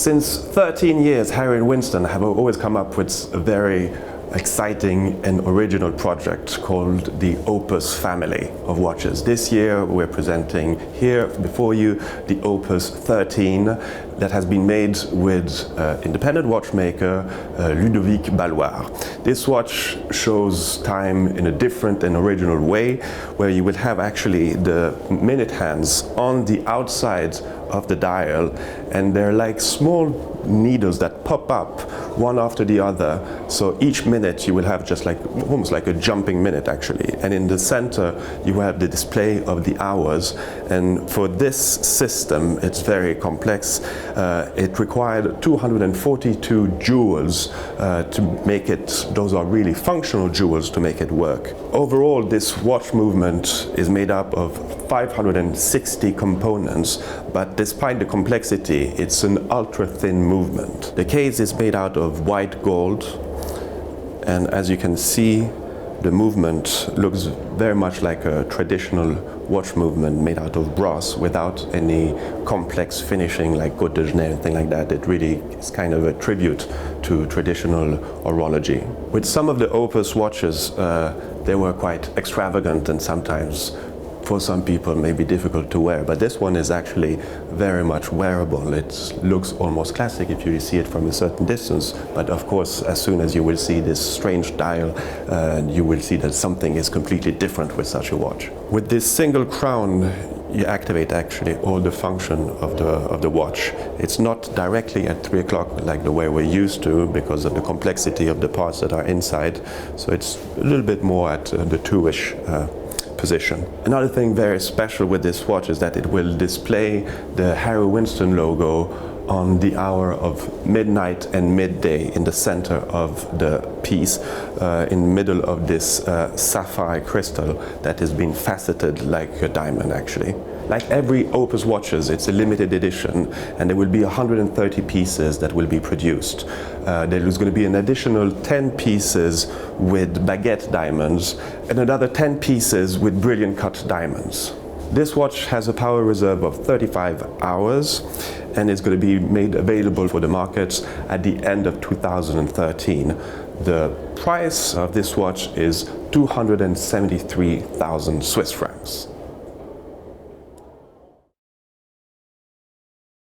Since 13 years, Harry and Winston have always come up with a very exciting and original project called the Opus family of watches. This year we're presenting here before you the Opus 13 that has been made with independent watchmaker Ludovic Balloir. This watch shows time in a different and original way, where you will have actually the minute hands on the outside of the dial, and they're like small needles that pop up one after the other. So each minute you will have just like almost like a jumping minute actually, and in the center you have the display of the hours. And for this system, it's very complex. It required 242 jewels to make it. Those are really functional jewels to make it work. Overall, this watch movement is made up of 560 components, but despite the complexity, it's an ultra-thin movement. The case is made out of white gold, and as you can see, the movement looks very much like a traditional watch movement made out of brass without any complex finishing like Côte de Genève and things like that. It really is kind of a tribute to traditional horology. With some of the Opus watches, they were quite extravagant and sometimes for some people may be difficult to wear, but this one is actually very much wearable. It looks almost classic if you see it from a certain distance, but of course as soon as you will see this strange dial, you will see that something is completely different with such a watch. With this single crown, you activate actually all the function of the watch. It's not directly at 3 o'clock like the way we're used to because of the complexity of the parts that are inside, so it's a little bit more at the 2-ish position. Another thing very special with this watch is that it will display the Harry Winston logo on the hour of midnight and midday in the center of the piece, in the middle of this sapphire crystal that has been faceted like a diamond actually. Like every Opus watches, it's a limited edition, and there will be 130 pieces that will be produced. There is going to be an additional 10 pieces with baguette diamonds and another 10 pieces with brilliant cut diamonds. This watch has a power reserve of 35 hours and is going to be made available for the markets at the end of 2013. The price of this watch is 273,000 Swiss francs.